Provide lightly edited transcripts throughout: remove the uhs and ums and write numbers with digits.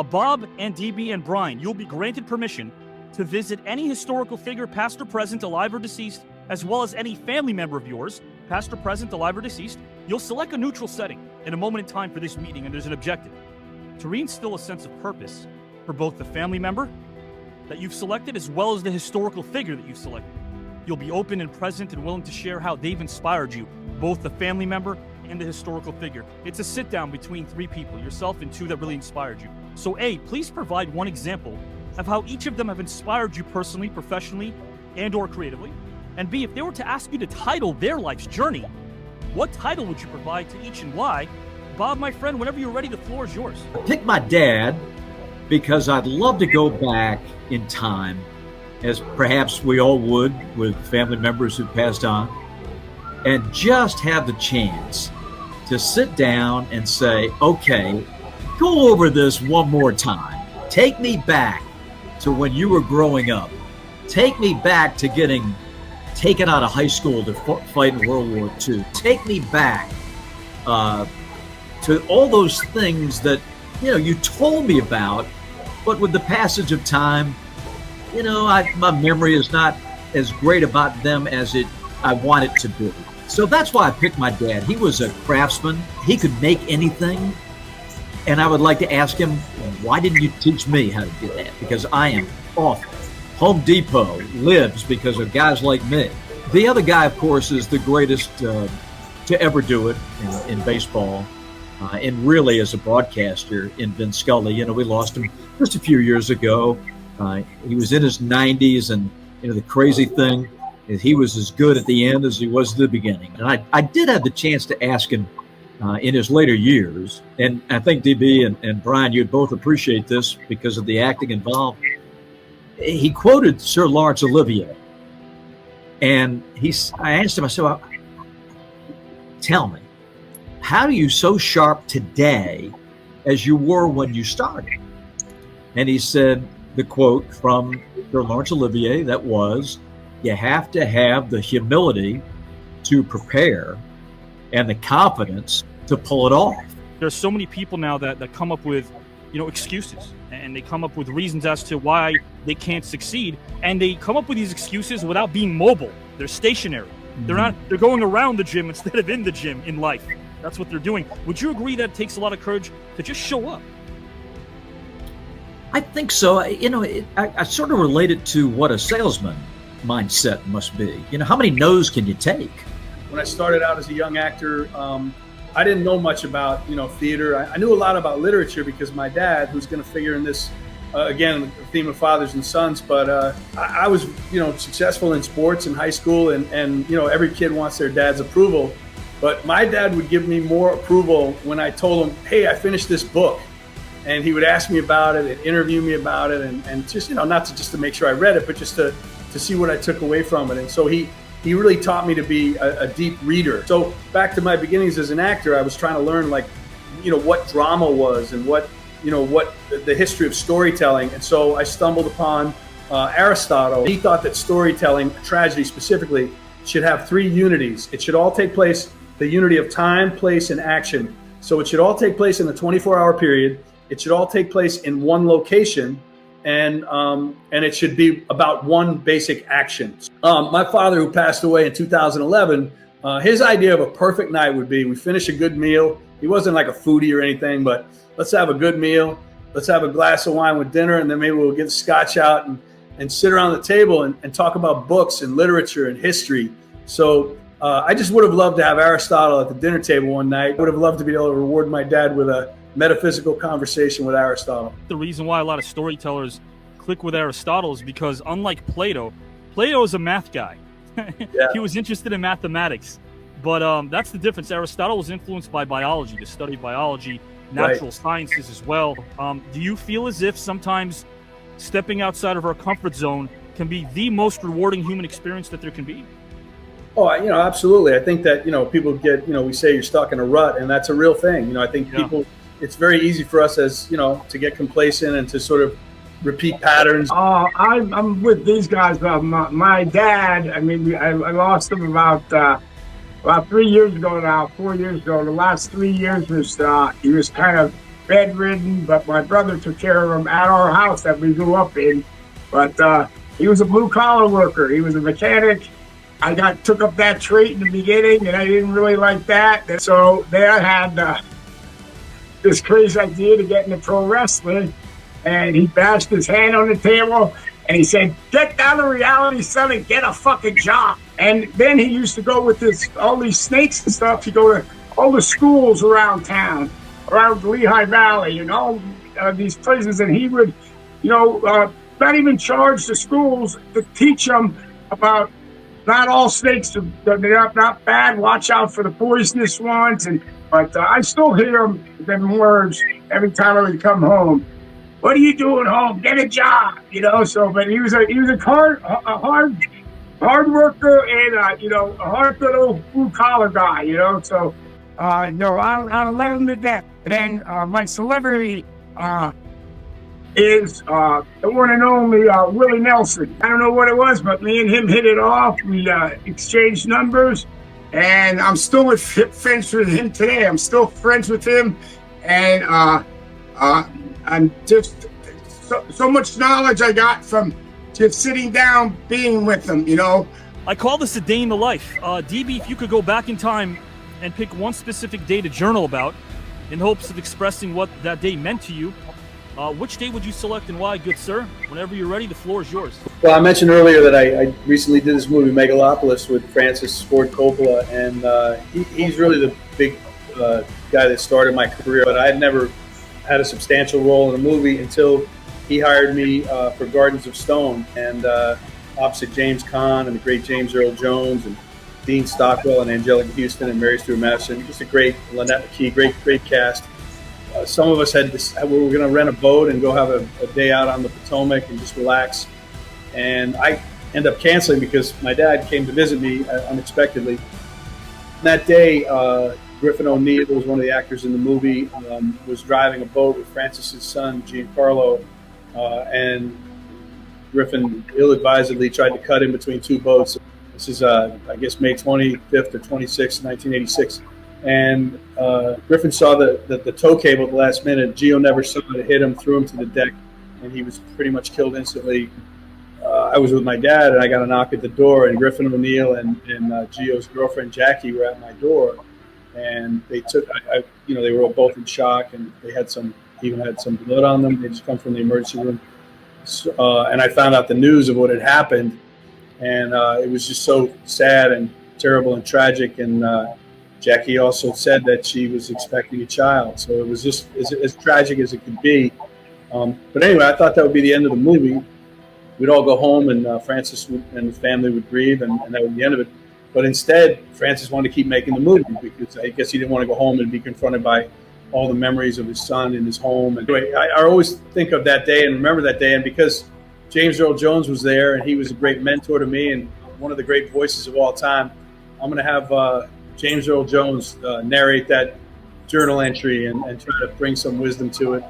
Bob and DB and Brian, you'll be granted permission to visit any historical figure, past or present, alive or deceased, as well as any family member of yours, past or present, alive or deceased. You'll select a neutral setting in a moment in time for this meeting, and there's an objective: to reinstill a sense of purpose for both the family member that you've selected as well as the historical figure that you've selected. You'll be open and present and willing to share how they've inspired you, both the family member and the historical figure. It's a sit down between three people, yourself and two that really inspired you. So A, please provide one example of how each of them have inspired you personally, professionally, and or creatively. And B, if they were to ask you to title their life's journey, what title would you provide to each and why? Bob, my friend, whenever you're ready, the floor is yours. I picked my dad because I'd love to go back in time, as perhaps we all would with family members who passed on, and just have the chance to sit down and say, okay, go over this one more time. Take me back to when you were growing up. Take me back to getting taken out of high school to fight in World War II. Take me back to all those things that, you told me about, but with the passage of time, my memory is not as great about them as I want it to be. So that's why I picked my dad. He was a craftsman. He could make anything. And I would like to ask him, why didn't you teach me how to do that? Because I am awful. Home Depot lives because of guys like me. The other guy, of course, is the greatest to ever do it in baseball. And really as a broadcaster in Vin Scully. We lost him just a few years ago. He was in his 90s, and the crazy thing is he was as good at the end as he was at the beginning. And I did have the chance to ask him in his later years, and I think DB and Brian, you'd both appreciate this because of the acting involved. He quoted Sir Laurence Olivier, and I asked him, I said, well, tell me, how are you so sharp today as you were when you started? And he said the quote from Sir Laurence Olivier that was, you have to have the humility to prepare and the confidence to pull it off. There's so many people now that come up with, excuses, and they come up with reasons as to why they can't succeed. And they come up with these excuses without being mobile. They're stationary. They're going around the gym instead of in the gym in life. That's what they're doing. Would you agree that it takes a lot of courage to just show up? I think so. I sort of relate it to what a salesman mindset must be. How many no's can you take? When I started out as a young actor, I didn't know much about, theater. I knew a lot about literature because my dad, who's going to figure in this, again, the theme of fathers and sons, but I was, successful in sports in high school, and every kid wants their dad's approval. But my dad would give me more approval when I told him, hey, I finished this book. And he would ask me about it and interview me about it, and just, not to make sure I read it, but just to see what I took away from it. And so he really taught me to be a deep reader. So back to my beginnings as an actor, I was trying to learn what drama was and what the history of storytelling. And so I stumbled upon Aristotle. He thought that storytelling, tragedy specifically, should have three unities. It should all take place, the unity of time, place, and action. So it should all take place in a 24-hour period. It should all take place in one location, and it should be about one basic action. My father, who passed away in 2011, his idea of a perfect night would be, we finish a good meal. He wasn't like a foodie or anything, but let's have a good meal. Let's have a glass of wine with dinner, and then maybe we'll get the scotch out and sit around the table and talk about books and literature and history. So I just would have loved to have Aristotle at the dinner table one night. Would have loved to be able to reward my dad with a metaphysical conversation with Aristotle. The reason why a lot of storytellers click with Aristotle is because, unlike Plato is a math guy. Yeah. He was interested in mathematics, but that's the difference. Aristotle was influenced by biology, the study of biology, natural sciences as well. Do you feel as if sometimes stepping outside of our comfort zone can be the most rewarding human experience that there can be? Oh, absolutely. I think that, people get, we say you're stuck in a rut, and that's a real thing. I think people, it's very easy for us as, to get complacent and to sort of repeat patterns. I'm with these guys. My dad, I lost him about 3 years ago now, 4 years ago. The last 3 years was, he was kind of bedridden, but my brother took care of him at our house that we grew up in. But he was a blue-collar worker. He was a mechanic. I took up that trait in the beginning, and I didn't really like that. And so then I had this crazy idea to get into pro wrestling, and he bashed his hand on the table, and he said, "Get down to reality, son, and get a fucking job." And then he used to go with all these snakes and stuff. He'd go to all the schools around town, around the Lehigh Valley, and all these places, and he would, not even charge the schools to teach them about not all snakes they're not bad. Watch out for the poisonous ones. But I still hear them words every time I would come home. What are you doing home? Get a job, So, but he was a hard worker and a hard little blue collar guy, So, I'll let him to death. Then my celebrity is the one and only Willie Nelson. I don't know what it was, but me and him hit it off. We exchanged numbers, and I'm still friends with him today. I'm still friends with him, and I'm just so much knowledge I got from just sitting down, being with him, I call this a day in the life. DB, if you could go back in time and pick one specific day to journal about in hopes of expressing what that day meant to you, which day would you select and why, good sir? Whenever you're ready, the floor is yours. Well, I mentioned earlier that I recently did this movie, Megalopolis, with Francis Ford Coppola, and he's really the big guy that started my career, but I had never had a substantial role in a movie until he hired me for Gardens of Stone, and opposite James Caan and the great James Earl Jones and Dean Stockwell and Angelica Houston and Mary Stuart Masterson, just a great Lynette McKee, great cast. Some of us we were going to rent a boat and go have a day out on the Potomac and just relax. And I ended up canceling because my dad came to visit me unexpectedly. That day, Griffin O'Neill, who was one of the actors in the movie, was driving a boat with Francis's son, Giancarlo, and Griffin ill-advisedly tried to cut in between two boats. This is, I guess, May 25th or 26th, 1986. And Griffin saw the tow cable at the last minute. Gio never saw it. It hit him, threw him to the deck, and he was pretty much killed instantly. I was with my dad, and I got a knock at the door, and Griffin O'Neill and Gio's girlfriend, Jackie, were at my door. And they took, they were both in shock, and they had even had some blood on them. They just come from the emergency room. And I found out the news of what had happened, and it was just so sad and terrible and tragic. And Jackie also said that she was expecting a child, so it was just as tragic as it could be. But anyway, I thought that would be the end of the movie. We'd all go home, and Francis and the family would grieve, and that would be the end of it. But instead, Francis wanted to keep making the movie because I guess he didn't want to go home and be confronted by all the memories of his son in his home. And anyway, I always think of that day and remember that day. And because James Earl Jones was there, and he was a great mentor to me and one of the great voices of all time, I'm going to have James Earl Jones narrate that journal entry and try to bring some wisdom to it.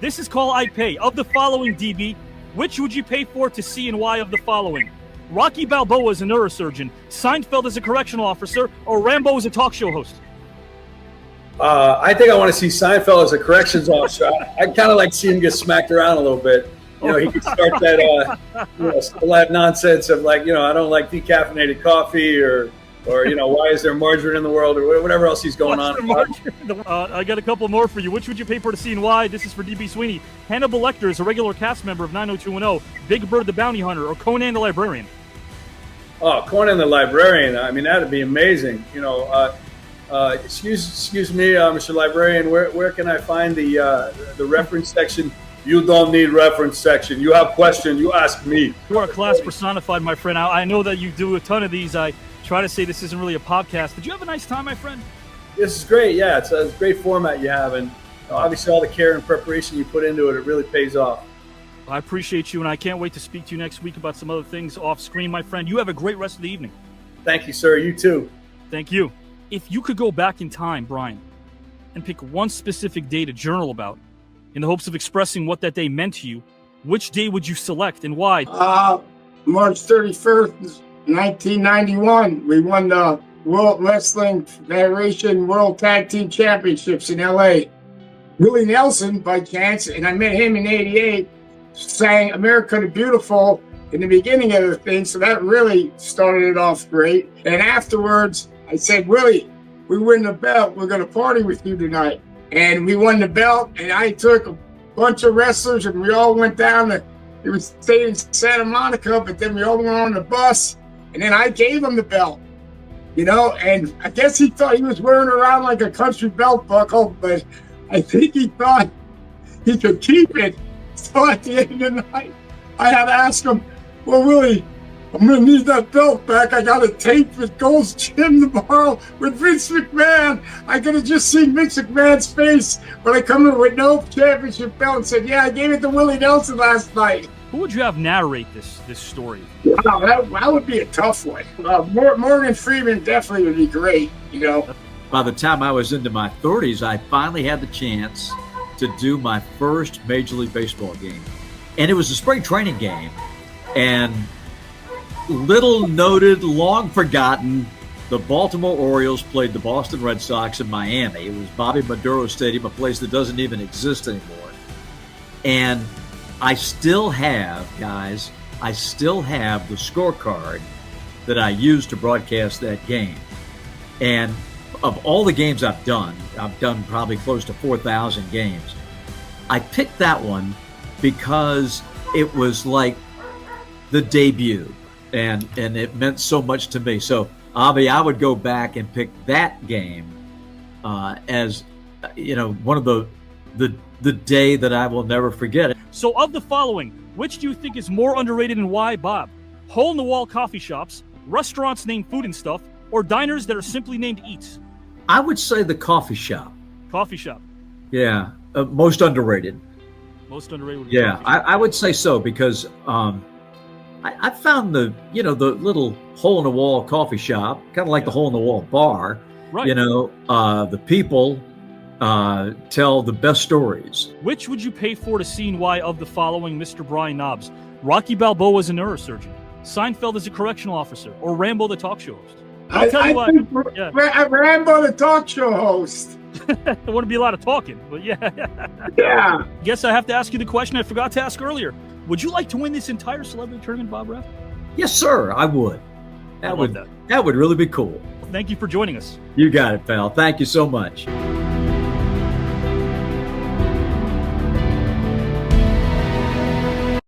This is Call I Pay. Of the following, DB, which would you pay for to see and why of the following? Rocky Balboa is a neurosurgeon, Seinfeld is a correctional officer, or Rambo is a talk show host? I think I want to see Seinfeld as a corrections officer. I kind of like to see him get smacked around a little bit. He could start that all that nonsense of I don't like decaffeinated coffee or why is there margarine in the world or whatever else he's going on. I got a couple more for you. Which would you pay for to see and why? This is for DB Sweeney. Hannibal Lecter is a regular cast member of 90210, Big Bird the Bounty Hunter, or Conan the Librarian? Oh, Conan the Librarian. I mean, that'd be amazing. Excuse me, Mr. Librarian, where can I find the reference section? You don't need reference section. You have questions, you ask me. You are a class personified, my friend. I know that you do a ton of these. I try to say this isn't really a podcast. Did you have a nice time, my friend? This is great. Yeah, it's a great format you have, and obviously all the care and preparation you put into it, it really pays off. I appreciate you, and I can't wait to speak to you next week about some other things off screen, my friend. You have a great rest of the evening. Thank you, sir. You too. Thank you. If you could go back in time, Brian, and pick one specific day to journal about, in the hopes of expressing what that day meant to you, which day would you select and why? March 31st, 1991. We won the World Wrestling Federation World Tag Team Championships in LA. Willie Nelson by chance, and I met him in '88, sang America the Beautiful in the beginning of the thing. So that really started it off great. And afterwards, I said, Willie, we win the belt. We're going to party with you tonight. And we won the belt, and I took a bunch of wrestlers, and we all went down to, it was staying in Santa Monica, but then we all went on the bus, and then I gave him the belt, you know, and I guess he thought he was wearing around like a country belt buckle, but I think he thought he could keep it. So at the end of the night, I had to ask him, well, Willie, I'm going to need that belt back. I got a tape with Gold's Gym tomorrow with Vince McMahon. I could have just seen Vince McMahon's face when I come in with no championship belt and said, yeah, I gave it to Willie Nelson last night. Who would you have narrate this story? Wow, that would be a tough one. Morgan Freeman definitely would be great, you know. By the time I was into my 30s, I finally had the chance to do my first Major League Baseball game. And it was a spring training game. And little noted, long forgotten, the Baltimore Orioles played the Boston Red Sox in Miami. It was Bobby Maduro Stadium, a place that doesn't even exist anymore. And I still have, guys, the scorecard that I used to broadcast that game. And of all the games I've done probably close to 4,000 games. I picked that one because it was like the debut, and it meant so much to me. So, Avi, I would go back and pick that game as, you know, one of the day that I will never forget. So of the following, which do you think is more underrated and why, Bob? Hole-in-the-wall coffee shops, restaurants named Food and Stuff, or diners that are simply named Eats? I would say the coffee shop. Coffee shop. Yeah, most underrated. Most underrated would be Yeah, coffee shop. I would say so because I found the little hole-in-the-wall coffee shop, kind of like the hole-in-the-wall bar. Right. You know, the people tell the best stories. Which would you pay for to see and why of the following, Mr. Brian Knobs? Rocky Balboa as a neurosurgeon, Seinfeld as a correctional officer, or Rambo the talk show host? I'll tell you what. Yeah. Rambo the talk show host. There wouldn't be a lot of talking, but yeah. Yeah. Guess I have to ask you the question I forgot to ask earlier. Would you like to win this entire celebrity tournament, Bob Rath? Yes, sir, I would. That would really be cool. Thank you for joining us. You got it, pal. Thank you so much.